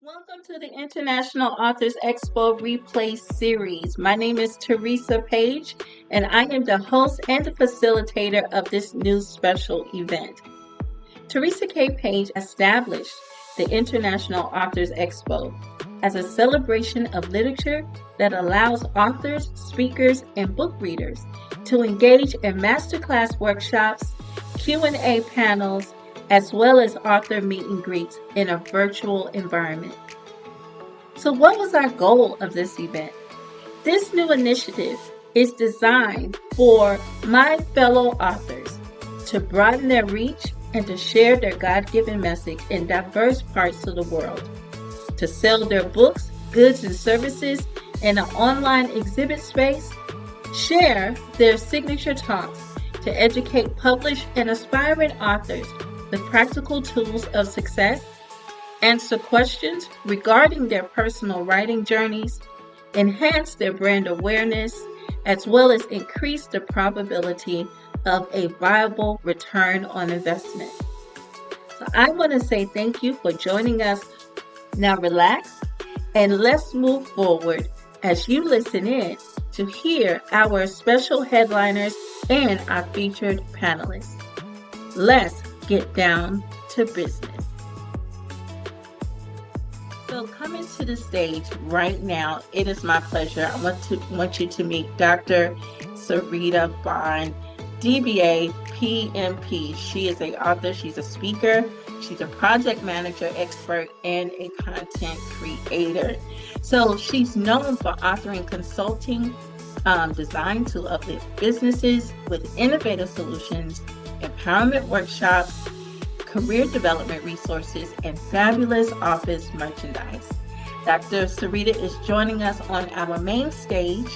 Welcome to the International Authors Expo Replay Series. My name is Teresa Page, and I am the host and the facilitator of this new special event. Teresa K. Page established the International Authors Expo as a celebration of literature that allows authors, speakers, and book readers to engage in masterclass workshops, Q&A panels, as well as author meet and greets in a virtual environment. So what was our goal of this event? This new initiative is designed for my fellow authors to broaden their reach and to share their God-given message in diverse parts of the world, to sell their books, goods, and services in an online exhibit space, share their signature talks to educate published and aspiring authors with practical tools of success, answer questions regarding their personal writing journeys, enhance their brand awareness, as well as increase the probability of a viable return on investment. So I want to say thank you for joining us. Now relax and let's move forward as you listen in to hear our special headliners and our featured panelists. Let's get down to business. So coming to the stage right now, it is my pleasure. I want you to meet Dr. Syreeta Bond DBA, PMP. She is an author, she's a speaker, she's a project manager expert, and a content creator. So she's known for authoring consulting designed to uplift businesses with innovative solutions, empowerment workshops, career development resources, and fabulous office merchandise. Dr. Syreeta is joining us on our main stage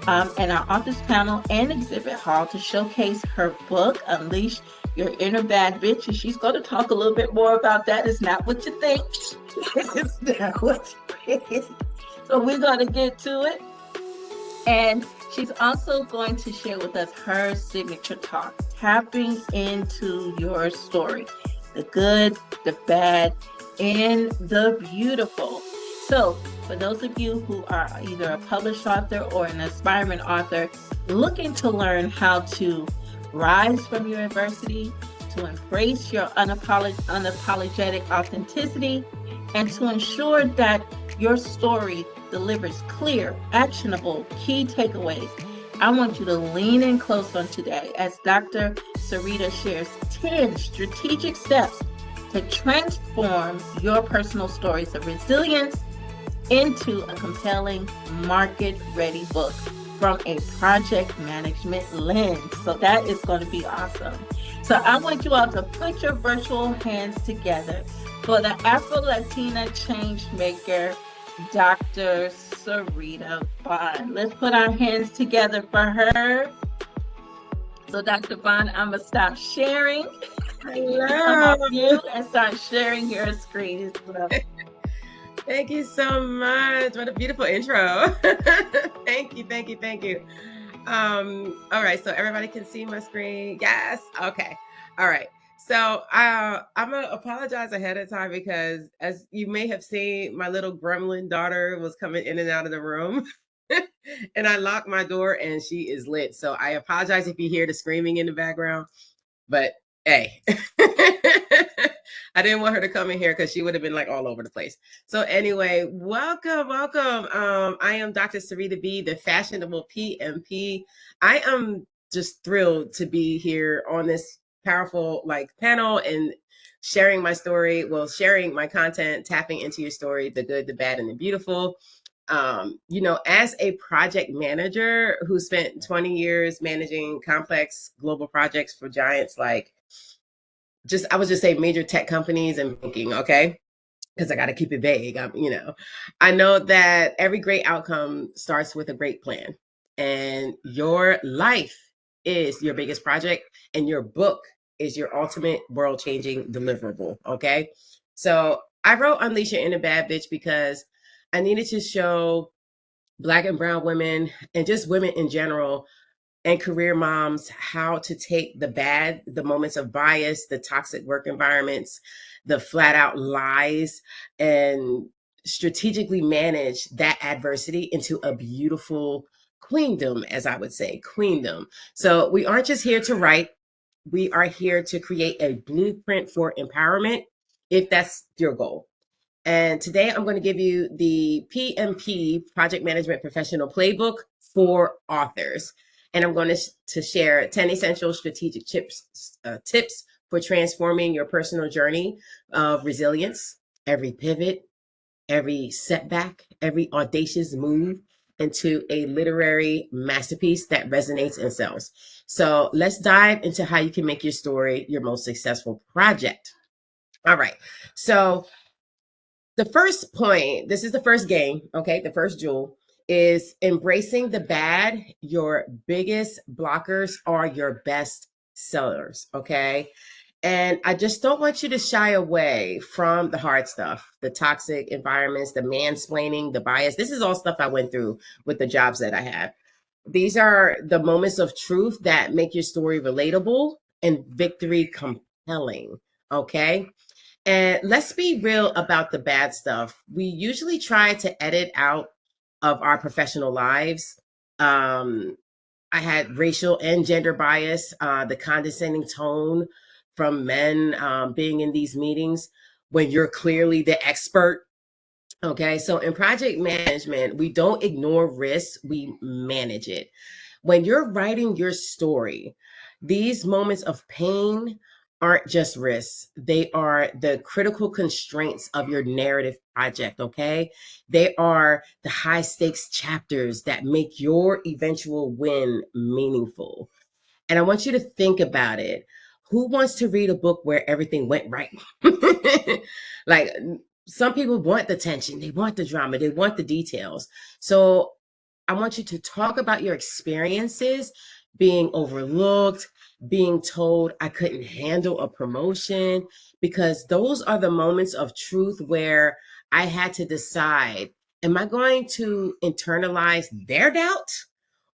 and our office panel and exhibit hall to showcase her book, Unleash Your Inner Bad Bitch. And she's going to talk a little bit more about that. It's not what you think. It's not what you think. So we're going to get to it. And she's also going to share with us her signature talk, tapping into your story, the good, the bad, and the beautiful. So for those of you who are either a published author or an aspiring author looking to learn how to rise from your adversity, to embrace your unapologetic authenticity, and to ensure that your story delivers clear, actionable, key takeaways, I want you to lean in close on today as Dr. Syreeta shares 10 strategic steps to transform your personal stories of resilience into a compelling, market-ready book from a project management lens. So that is going to be awesome. So I want you all to put your virtual hands together for the Afro-Latina change maker, Dr. Syreeta Bond. Let's put our hands together for her. So Dr. Bond, I'm going to stop sharing. Hello. Come off mute and start sharing your screen as well. Thank you so much. What a beautiful intro. Thank you. All right, so everybody can see my screen. Yes. Okay. All right. So I'm going to apologize ahead of time because as you may have seen, my little gremlin daughter was coming in and out of the room and I locked my door and she is lit. So I apologize if you hear the screaming in the background, but hey, I didn't want her to come in here because she would have been like all over the place. So anyway, welcome. I am Dr. Syreeta B, the fashionable PMP. I am just thrilled to be here on this powerful panel and sharing my story, sharing my content, tapping into your story, the good, the bad, and the beautiful. As a project manager who spent 20 years managing complex global projects for giants I would just say major tech companies and banking, okay? Because I got to keep it vague. I know that every great outcome starts with a great plan, and your life is your biggest project, and your book is your ultimate world-changing deliverable, okay? So I wrote Unleash Your Inner Bad Bitch because I needed to show Black and brown women and just women in general and career moms how to take the bad, the moments of bias, the toxic work environments, the flat out lies, and strategically manage that adversity into a beautiful queendom, as I would say, queendom. So we aren't just here to write, we are here to create a blueprint for empowerment if that's your goal. And today I'm going to give you the PMP, Project Management Professional Playbook for authors. And I'm going to share 10 essential strategic tips for transforming your personal journey of resilience, every pivot, every setback, every audacious move into a literary masterpiece that resonates and sells. So let's dive into how you can make your story your most successful project. All right. So the first point, this is the first game, okay? The first jewel is embracing the bad. Your biggest blockers are your best sellers, okay? And I just don't want you to shy away from the hard stuff, the toxic environments, the mansplaining, the bias. This is all stuff I went through with the jobs that I had. These are the moments of truth that make your story relatable and victory compelling, okay? And let's be real about the bad stuff. We usually try to edit out of our professional lives. I had racial and gender bias, the condescending tone from men being in these meetings when you're clearly the expert. Okay, so in project management, we don't ignore risks, we manage it. When you're writing your story, these moments of pain aren't just risks, they are the critical constraints of your narrative project, okay? They are the high stakes chapters that make your eventual win meaningful. And I want you to think about it. Who wants to read a book where everything went right? Like, some people want the tension, they want the drama, they want the details. So I want you to talk about your experiences being overlooked, being told I couldn't handle a promotion, because those are the moments of truth where I had to decide, am I going to internalize their doubt,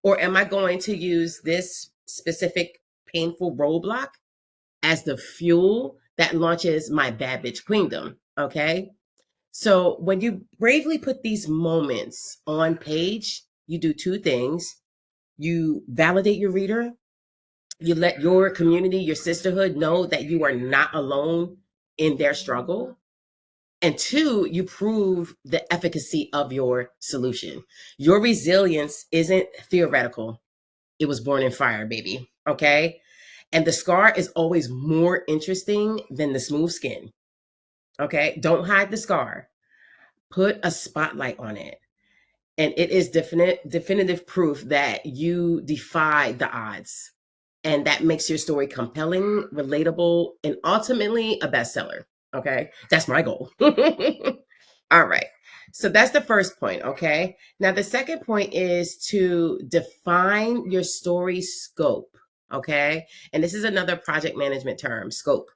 or am I going to use this specific painful roadblock as the fuel that launches my bad bitch queendom? Okay. So when you bravely put these moments on page, you do two things. You validate your reader, you let your community, your sisterhood know that you are not alone in their struggle. And two, you prove the efficacy of your solution. Your resilience isn't theoretical, it was born in fire, baby. Okay. And the scar is always more interesting than the smooth skin. Okay. Don't hide the scar, put a spotlight on it. And it is definitive proof that you defy the odds. And that makes your story compelling, relatable, and ultimately a bestseller. Okay. That's my goal. All right. So that's the first point. Okay. Now, the second point is to define your story scope. Okay. And this is another project management term, scope.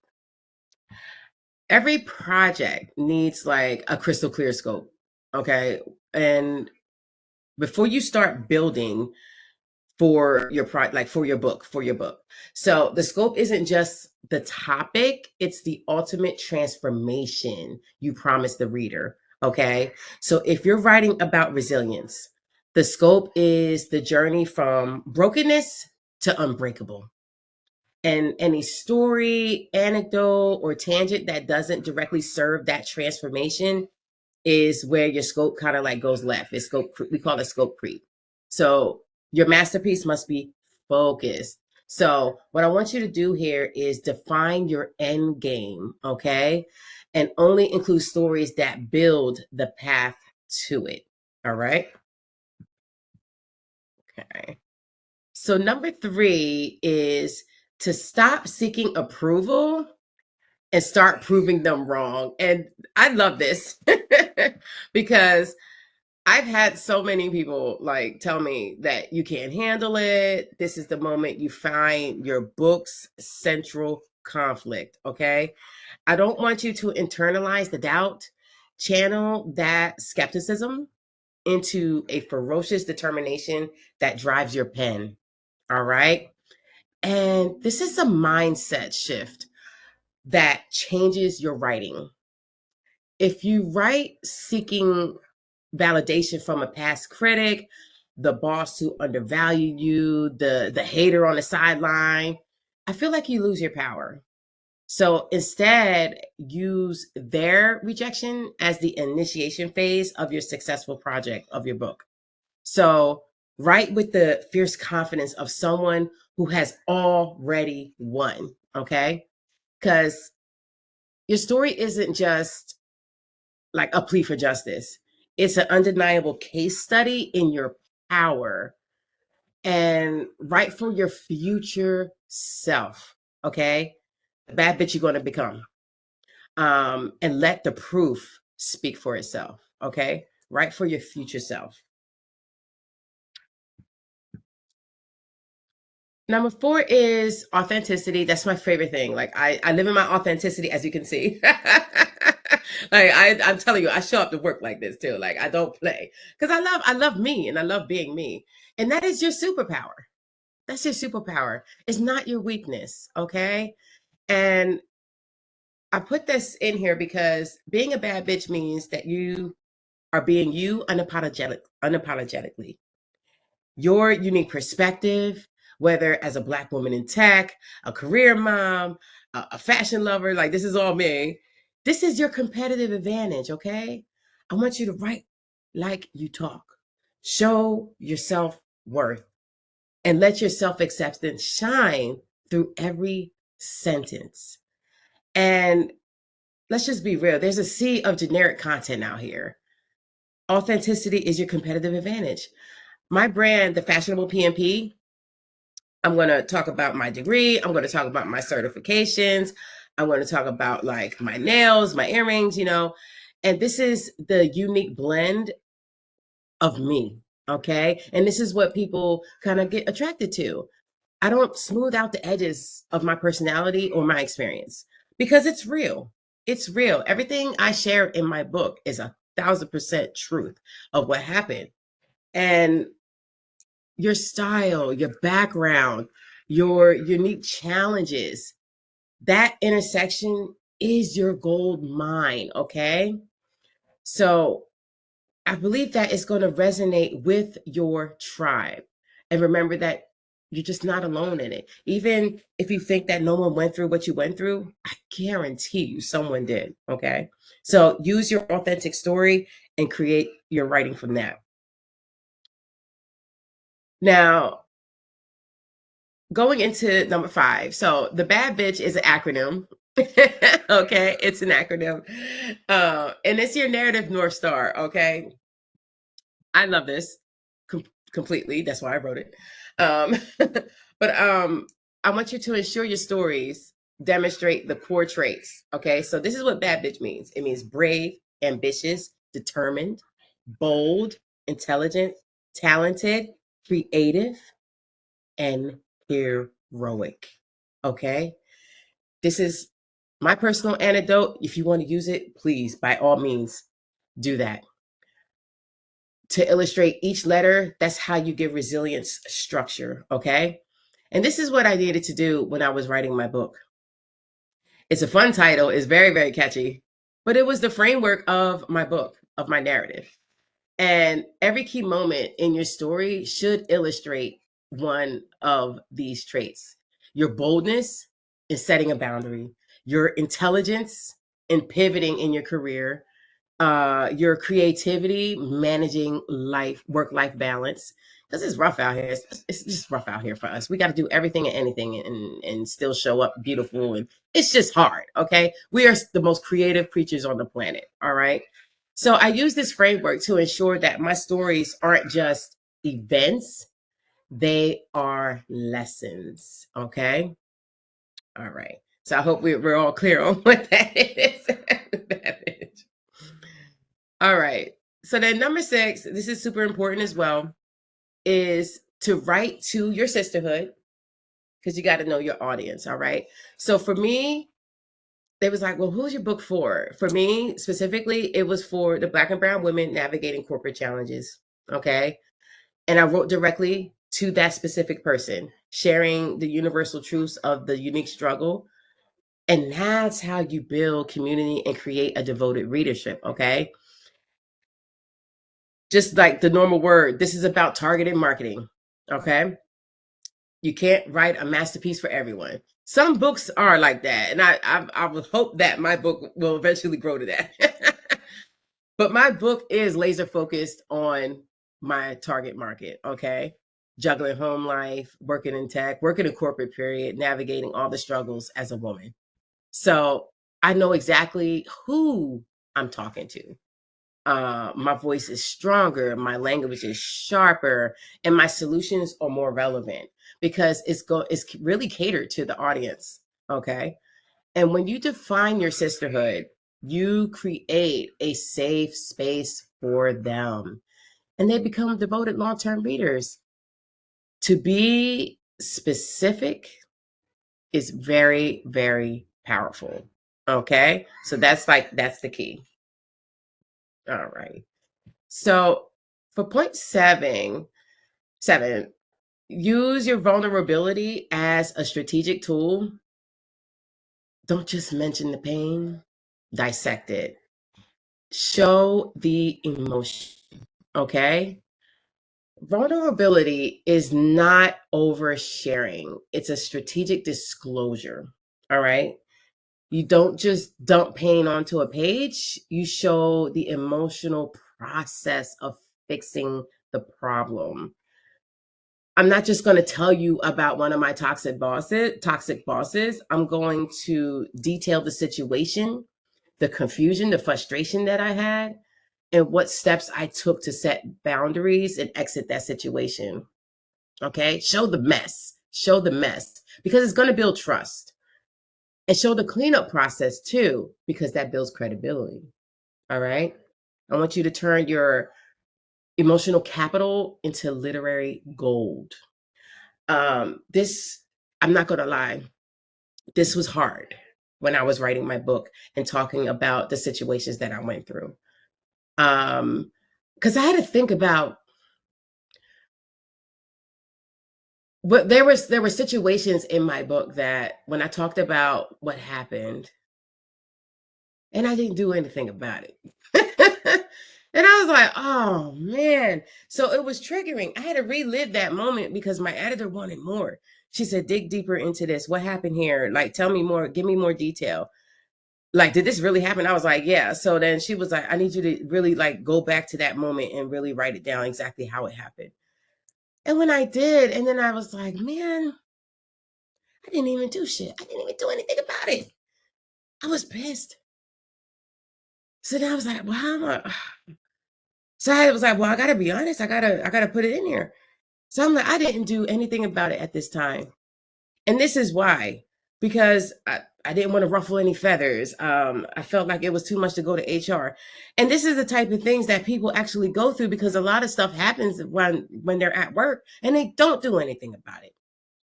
Every project needs like a crystal clear scope. Okay. And before you start building for your for your book. So the scope isn't just the topic, it's the ultimate transformation you promise the reader. Okay. So if you're writing about resilience, the scope is the journey from brokenness to unbreakable. And any story, anecdote, or tangent that doesn't directly serve that transformation is where your scope kind of like goes left. It's scope, we call it scope creep. So your masterpiece must be focused. So what I want you to do here is define your end game, okay? And only include stories that build the path to it. All right. Okay. So number 3 is to stop seeking approval and start proving them wrong. And I love this because I've had so many people like tell me that you can't handle it. This is the moment you find your book's central conflict. Okay. I don't want you to internalize the doubt, channel that skepticism into a ferocious determination that drives your pen. All right. And this is a mindset shift that changes your writing. if you write seeking validation from a past critic, the boss who undervalued you, the hater on the sideline, I feel like you lose your power. So instead, use their rejection as the initiation phase of your successful project of your book. So write with the fierce confidence of someone who has already won, okay? Because your story isn't just like a plea for justice. It's an undeniable case study in your power, and write for your future self, okay? The bad bitch you're going to become. And let the proof speak for itself, okay? Write for your future self. Number 4 is authenticity. That's my favorite thing. Like I live in my authenticity, as you can see. Like I'm telling you, I show up to work like this too. Like I don't play because I love me and I love being me. And that is your superpower. That's your superpower. It's not your weakness, okay? And I put this in here because being a bad bitch means that you are being you unapologetically. Your unique perspective, whether as a Black woman in tech, a career mom, a fashion lover, like this is all me. This is your competitive advantage, okay? I want you to write like you talk. Show your self-worth and let your self-acceptance shine through every sentence. And let's just be real. There's a sea of generic content out here. Authenticity is your competitive advantage. My brand, the Fashionable PMP, I'm going to talk about my degree. I'm going to talk about my certifications. I'm going to talk about like my nails, my earrings, you know, and this is the unique blend of me. Okay. And this is what people kind of get attracted to. I don't smooth out the edges of my personality or my experience because it's real. It's real. Everything I share in my book is 1,000% truth of what happened. And your style, your background, your unique challenges, that intersection is your gold mine, okay? So I believe that it's going to resonate with your tribe. And remember that you're just not alone in it. Even if you think that no one went through what you went through, I guarantee you someone did, okay? So use your authentic story and create your writing from that. Now, going into number 5. So the bad bitch is an acronym. Okay, it's an acronym. And it's your narrative North Star, okay? I love this completely. That's why I wrote it. But I want you to ensure your stories demonstrate the core traits. Okay, so this is what bad bitch means. It means brave, ambitious, determined, bold, intelligent, talented, creative, and heroic. Okay, this is my personal anecdote. If you want to use it, please, by all means, do that. To illustrate each letter, that's how you give resilience structure, okay? And this is what I needed to do when I was writing my book. It's a fun title, it's very, very catchy, but it was the framework of my book, of my narrative. And every key moment in your story should illustrate one of these traits: your boldness in setting a boundary, your intelligence in pivoting in your career, your creativity, managing work-life balance. Because it's rough out here. It's just rough out here for us. We got to do everything and anything and still show up beautiful. And it's just hard, okay? We are the most creative creatures on the planet, all right? So I use this framework to ensure that my stories aren't just events, they are lessons, okay? All right. So I hope we're all clear on what that is. All right. So then number 6, this is super important as well, is to write to your sisterhood, because you got to know your audience. All right. So for me, they was like, well, who's your book for? For me specifically, it was for the Black and brown women navigating corporate challenges. Okay. And I wrote directly to that specific person, sharing the universal truths of the unique struggle And that's how you build community and create a devoted readership, okay? Just like the normal word, this is about targeted marketing, okay? You can't write a masterpiece for everyone. Some books are like that, and I would hope that my book will eventually grow to that. But my book is laser focused on my target market, okay? Juggling home life, working in tech, working in corporate period, navigating all the struggles as a woman. So I know exactly who I'm talking to. My voice is stronger, my language is sharper, and my solutions are more relevant because it's really catered to the audience. Okay. And when you define your sisterhood, you create a safe space for them and they become devoted long-term readers. To be specific is very, very powerful. Okay. So that's the key. All right. So for point seven, use your vulnerability as a strategic tool. Don't just mention the pain, dissect it. Show the emotion, okay? Vulnerability is not oversharing. It's a strategic disclosure, all right? You don't just dump pain onto a page. You show the emotional process of fixing the problem. I'm not just going to tell you about one of my toxic bosses. I'm going to detail the situation, the confusion, the frustration that I had, and what steps I took to set boundaries and exit that situation. Okay? Show the mess. Show the mess because it's going to build trust. And show the cleanup process too, because that builds credibility. All right? I want you to turn your emotional capital into literary gold. This, I'm not going to lie, this was hard when I was writing my book and talking about the situations that I went through. Because I had to think about what there were situations in my book that when I talked about what happened, and I didn't do anything about it. And I was like, oh man. So it was triggering. I had to relive that moment because my editor wanted more. She said, dig deeper into this. What happened here? Like, tell me more, give me more detail. Like, did this really happen? I was like, yeah. So then she was like, I need you to really like go back to that moment and really write it down exactly how it happened. And when I did, and then I was like, man, I didn't even do shit. I didn't even do anything about it. I was pissed. So then I was like, well, how am I? So I was like, well, I gotta be honest. I gotta put it in here. So I'm like, I didn't do anything about it at this time. And this is why, because I didn't want to ruffle any feathers. I felt like it was too much to go to HR. And this is the type of things that people actually go through because a lot of stuff happens when they're at work and they don't do anything about it.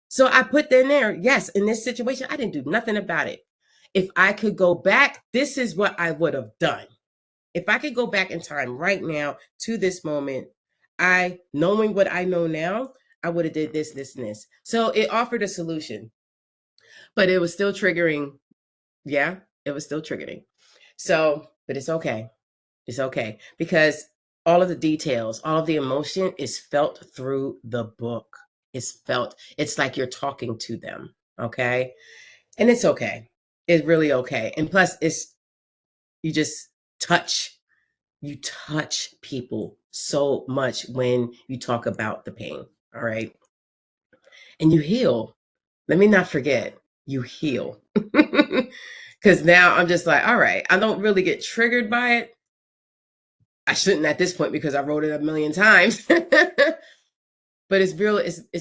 So I put in there, yes, in this situation, I didn't do nothing about it. If I could go back, this is what I would have done. If I could go back in time right now to this moment, knowing what I know now, I would have did this, this, and this. So it offered a solution, but it was still triggering. Yeah, it was still triggering. So, but it's okay. It's okay because all of the details, all of the emotion is felt through the book. It's felt, it's like you're talking to them. Okay. And it's okay. It's really okay. And plus you just you touch people so much when you talk about the pain. All right. And you heal. Let me not forget, you heal. Because now I'm just like, all right, I don't really get triggered by it. I shouldn't at this point because I wrote it a million times. But it's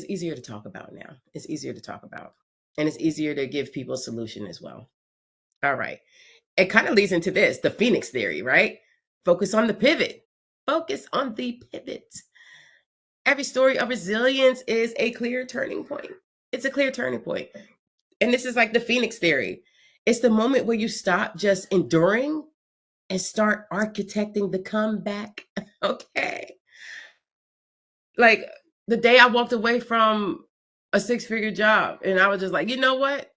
easier to talk about now. It's easier to talk about. And it's easier to give people a solution as well. All right. It kind of leads into this, the Phoenix theory, right? Focus on the pivot. Focus on the pivot. Every story of resilience is a clear turning point. It's a clear turning point. And this is like the Phoenix theory. It's the moment where you stop just enduring and start architecting the comeback. Okay. Like the day I walked away from a 6-figure job and I was just like, you know what?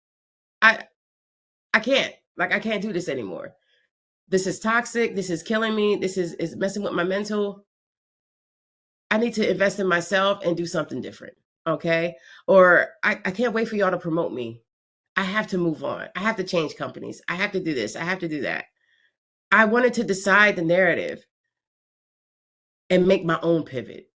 I can't do this anymore. This is toxic. This is killing me. This is messing with my mental. I need to invest in myself and do something different. Okay. Or I can't wait for y'all to promote me. I have to move on. I have to change companies. I have to do this. I have to do that. I wanted to decide the narrative and make my own pivot.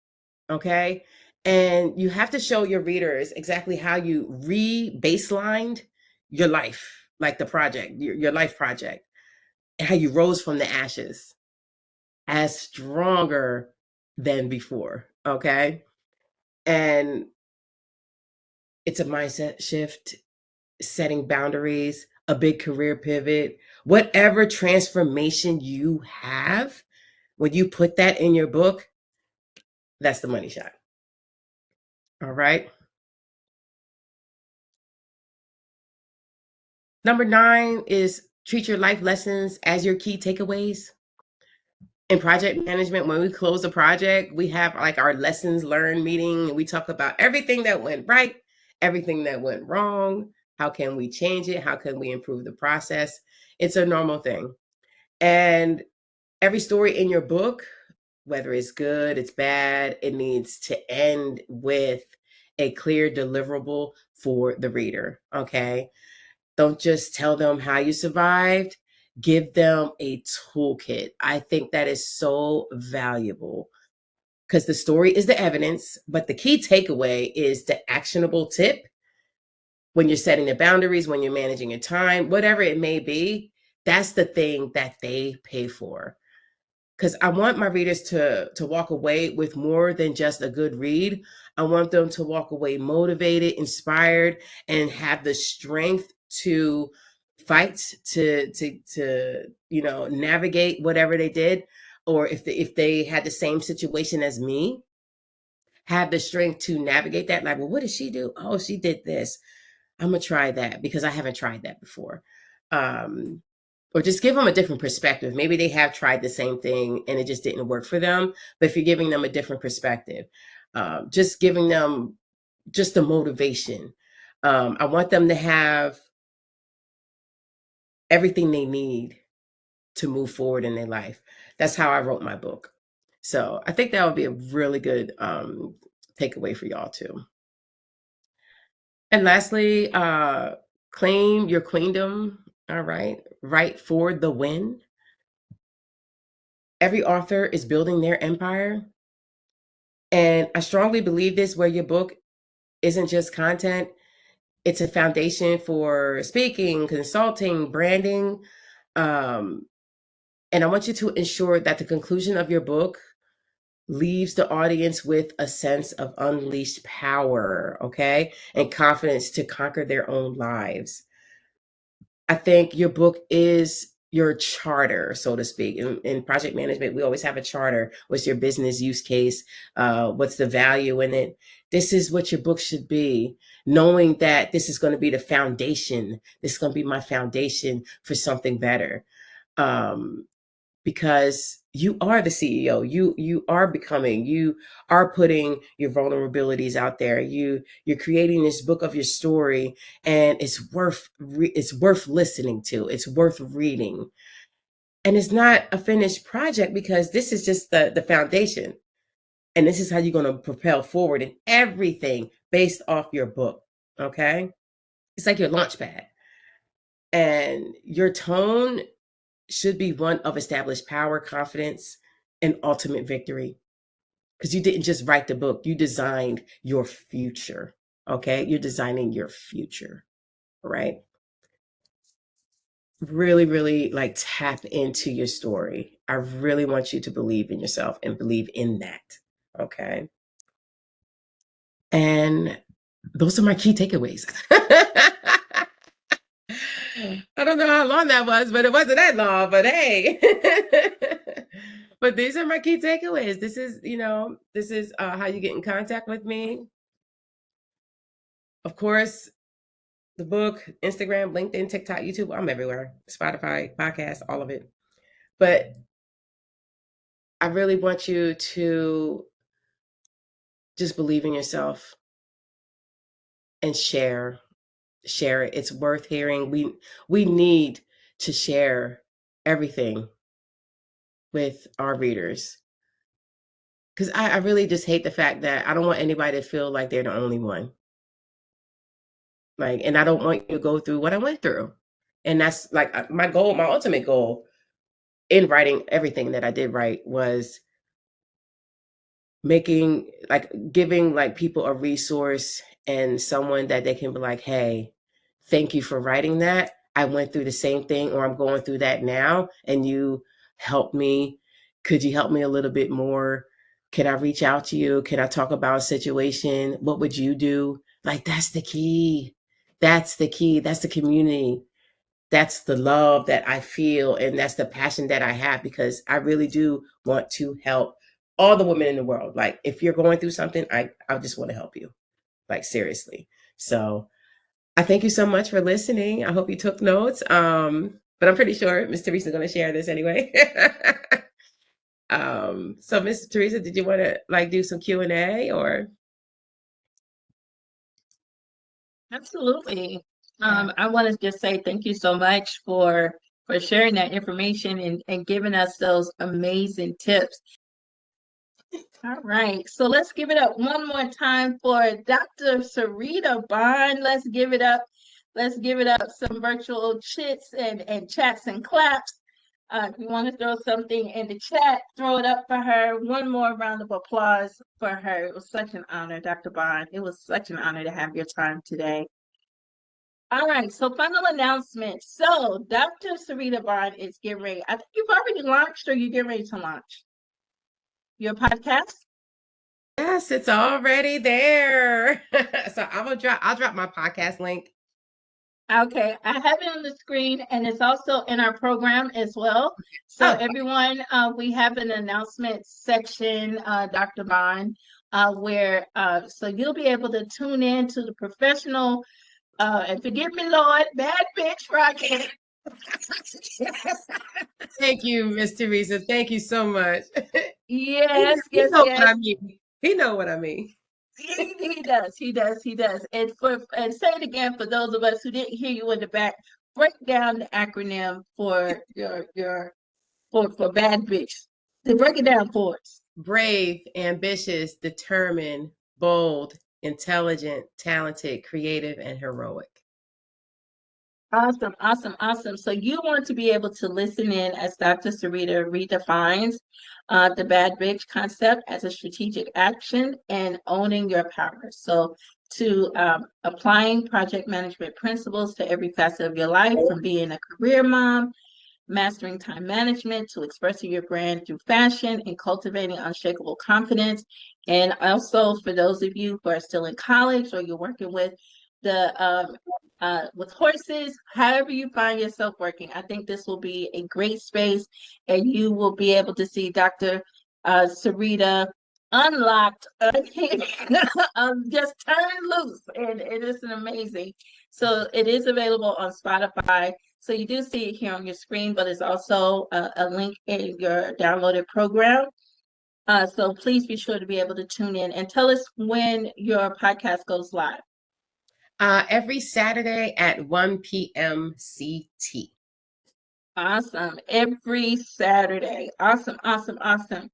Okay. And you have to show your readers exactly how you re-baselined your life, like the project, your life project, and how you rose from the ashes as stronger than before. Okay. And it's a mindset shift, setting boundaries, a big career pivot, whatever transformation you have, when you put that in your book, that's the money shot. All right. Number 9 is treat your life lessons as your key takeaways. In project management, when we close a project, we have like our lessons learned meeting, and we talk about everything that went right, everything that went wrong. How can we change it? How can we improve the process? It's a normal thing. And every story in your book, whether it's good, it's bad, it needs to end with a clear deliverable for the reader. Okay. Don't just tell them how you survived, give them a toolkit. I think that is so valuable because the story is the evidence, but the key takeaway is the actionable tip when you're setting the boundaries, when you're managing your time, whatever it may be. That's the thing that they pay for. Because I want my readers to walk away with more than just a good read. I want them to walk away motivated, inspired, and have the strength to fight, to navigate whatever they did, or if they had the same situation as me, have the strength to navigate that. Like, well, what did she do? Oh, she did this. I'm gonna try that because I haven't tried that before. Or just give them a different perspective. Maybe they have tried the same thing and it just didn't work for them. But if you're giving them a different perspective, just giving them just the motivation. I want them to have everything they need to move forward in their life. That's how I wrote my book. So I think that would be a really good takeaway for y'all too. And lastly, claim your queendom. All right. Write for the win. Every author is building their empire. And I strongly believe this, where your book isn't just content, it's a foundation for speaking, consulting, branding. Um, and I want you to ensure that the conclusion of your book leaves the audience with a sense of unleashed power, okay, and confidence to conquer their own lives. I think your book is your charter, so to speak. In project management, we always have a charter. What's your business use case? What's the value in it? This is what your book should be, knowing that this is going to be the foundation. This is going to be my foundation for something better. Because you are the CEO. You are becoming, you are putting your vulnerabilities out there. You're creating this book of your story, and it's worth listening to. It's worth reading. And it's not a finished project because this is just the foundation. And this is how you're going to propel forward in everything based off your book. Okay? It's like your launch pad. And your tone should be one of established power, confidence, and ultimate victory. Because you didn't just write the book, you designed your future. Okay? You're designing your future, right? Really, really like tap into your story. I really want you to believe in yourself and believe in that. Okay? And those are my key takeaways. I don't know how long that was, but it wasn't that long. But hey, but these are my key takeaways. This is how you get in contact with me. Of course, the book, Instagram, LinkedIn, TikTok, YouTube. I'm everywhere. Spotify, podcast, all of it. But I really want you to just believe in yourself and share. share it. It's worth hearing. We need to share everything with our readers, because I really just hate the fact that I don't want anybody to feel like they're the only one. Like, and I don't want you to go through what I went through. And that's like my goal, my ultimate goal in writing everything that I did write was making, like, giving like people a resource and someone that they can be like, hey, thank you for writing that. I went through the same thing, or I'm going through that now, and you helped me. Could you help me a little bit more? Can I reach out to you? Can I talk about a situation? What would you do? Like, that's the key. That's the key. That's the community. That's the love that I feel, and that's the passion that I have, because I really do want to help all the women in the world. Like, if you're going through something, I just want to help you. Like, seriously. So I thank you so much for listening. I hope you took notes. But I'm pretty sure Miss Teresa is going to share this anyway. So Miss Teresa, did you want to like do some Q&A or? Absolutely. Yeah. I want to just say thank you so much for sharing that information and giving us those amazing tips. All right, so let's give it up one more time for Dr. Syreeta Bond. Let's give it up. Let's give it up some virtual chits and chats and claps. If you want to throw something in the chat, throw it up for her. One more round of applause for her. It was such an honor, Dr. Bond. It was such an honor to have your time today. All right, so final announcement. So Dr. Syreeta Bond is getting ready. I think you've already launched, or you're getting ready to launch your podcast. Yes, it's already there. So I'll drop my podcast link. Okay, I have it on the screen, and it's also in our program as well. So Oh, everyone, we have an announcement section, Dr. Bond, where so you'll be able to tune in to the professional, and forgive me, Lord, bad bitch rocket. thank you, Miss Teresa. Thank you so much. Yes, He yes, know what yes. I mean. He know what I mean. He does, he does, he does. And say it again for those of us who didn't hear you in the back. Break down the acronym for your for bad bitch. To break it down for us. Brave, ambitious, determined, bold, intelligent, talented, creative, and heroic. Awesome, awesome, awesome. So you want to be able to listen in as Dr. Syreeta redefines the bad bitch concept as a strategic action and owning your power. So to applying project management principles to every facet of your life, from being a career mom, mastering time management, to expressing your brand through fashion and cultivating unshakable confidence. And also for those of you who are still in college, or you're working with horses, however you find yourself working, I think this will be a great space, and you will be able to see Dr. Syreeta unlocked, just turned loose, and it is an amazing. So it is available on Spotify. So you do see it here on your screen, but it's also a link in your downloaded program. So please be sure to be able to tune in and tell us when your podcast goes live. Every Saturday at 1 p.m. CT. Awesome. Every Saturday. Awesome, awesome, awesome.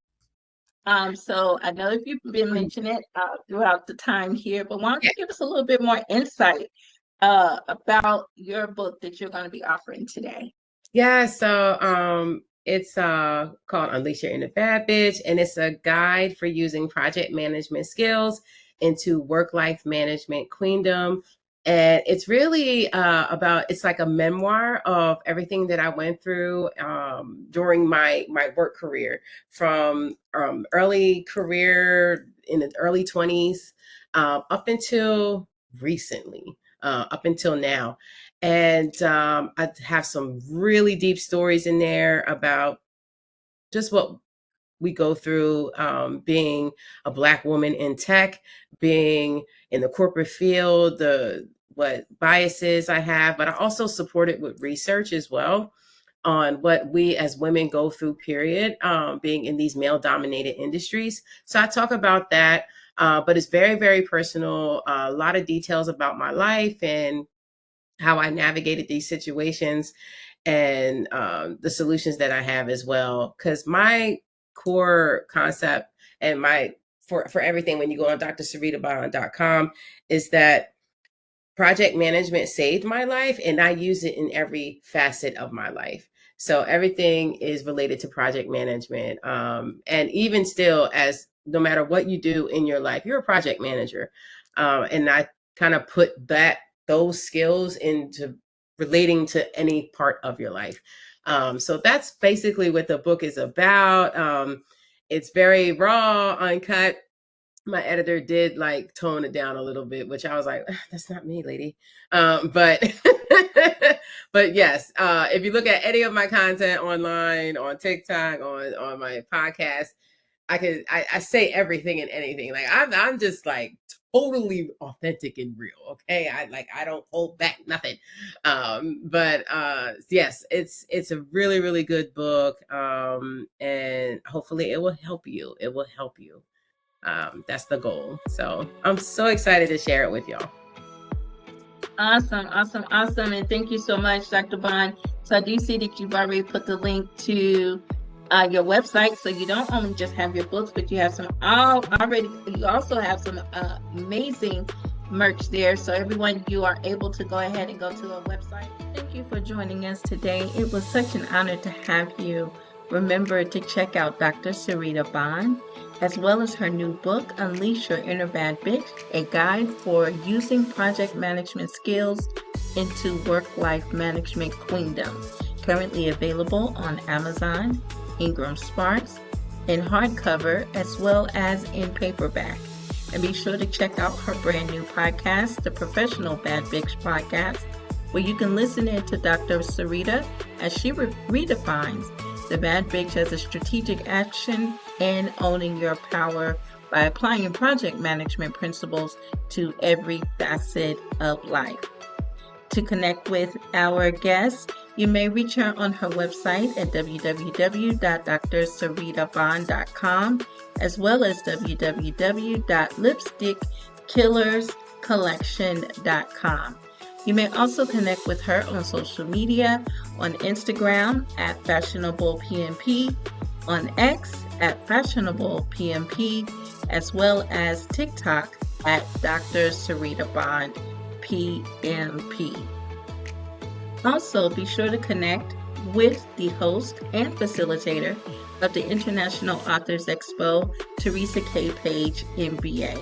So I know if you've been mentioning it throughout the time here, but why don't you give us a little bit more insight about your book that you're going to be offering today? Yeah, so it's called Unleash Your Inner Bad Bitch, and it's a guide for using project management skills into work-life management queendom. And it's really about, it's like a memoir of everything that I went through during my work career, from early career in the early 20s up until recently, up until now. And I have some really deep stories in there about just what we go through, being a Black woman in tech, being in the corporate field, the what biases I have, but I also support it with research as well on what we as women go through, period, being in these male dominated industries. So I talk about that, but it's very, very personal, a lot of details about my life and how I navigated these situations, and the solutions that I have as well. Because my core concept and my for everything, when you go on drsyreetabond.com, is that project management saved my life, and I use it in every facet of my life. So everything is related to project management. And even still, as no matter what you do in your life, you're a project manager. And I kind of put those skills into relating to any part of your life. So that's basically what the book is about. It's very raw, uncut. My editor did like tone it down a little bit, which I was like, that's not me, lady. But but yes, if you look at any of my content online, on TikTok, on my podcast, I say everything and anything. Like I'm just like totally authentic and real. Okay. I don't hold back nothing. But yes, it's a really, really good book. And hopefully it will help you. It will help you. That's the goal. So I'm so excited to share it with y'all. Awesome. And thank you so much, Dr. Bond. So I do see that you've already put the link to your website. So you don't only just have your books, but you have you also have some amazing merch there. So everyone, you are able to go ahead and go to our website. Thank you for joining us today. It was such an honor to have you. Remember to check out Dr. Syreeta Bond, as well as her new book, Unleash Your Inner Bad Bitch, a guide for using project management skills into work-life management queendom. Currently available on Amazon, Ingram Sparks, in hardcover, as well as in paperback. And be sure to check out her brand new podcast, the Professional Bad Bitch Podcast, where you can listen in to Dr. Syreeta as she redefines the bad bitch as a strategic action and owning your power by applying project management principles to every facet of life. To connect with our guest, you may reach her on her website at www.drsyreetabond.com, as well as www.lipstickkillerscollection.com. You may also connect with her on social media, on Instagram at FashionablePMP, on X at FashionablePMP, as well as TikTok at Dr. Syreeta Bond PMP. Also, be sure to connect with the host and facilitator of the International Authors Expo, Teresa K. Page, MBA.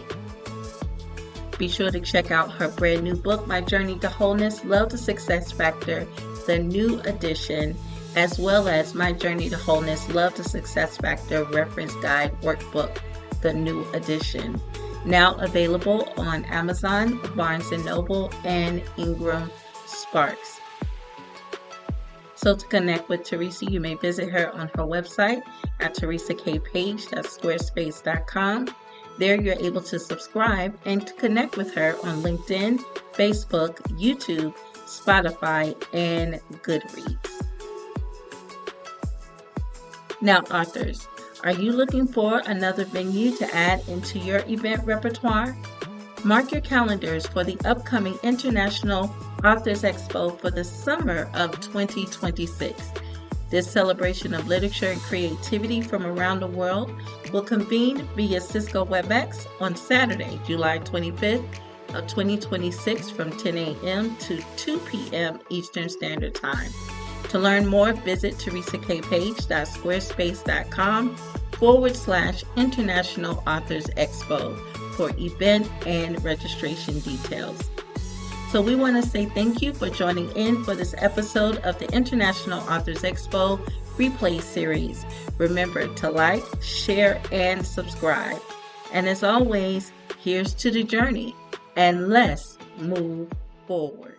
Be sure to check out her brand new book, My Journey to Wholeness, Love the Success Factor, the new edition, as well as My Journey to Wholeness, Love the Success Factor Reference Guide Workbook, the new edition. Now available on Amazon, Barnes & Noble, and Ingram Sparks. So to connect with Teresa, you may visit her on her website at teresakpage.squarespace.com. There you're able to subscribe and to connect with her on LinkedIn, Facebook, YouTube, Spotify, and Goodreads. Now, authors, are you looking for another venue to add into your event repertoire? Mark your calendars for the upcoming International Authors Expo for the summer of 2026. This celebration of literature and creativity from around the world will convene via Cisco WebEx on Saturday, July 25th of 2026 from 10 a.m. to 2 p.m. Eastern Standard Time. To learn more, visit teresakpage.squarespace.com/International Authors Expo for event and registration details. So we want to say thank you for joining in for this episode of the International Authors Expo replay series. Remember to like, share, and subscribe. And as always, here's to the journey, and let's move forward.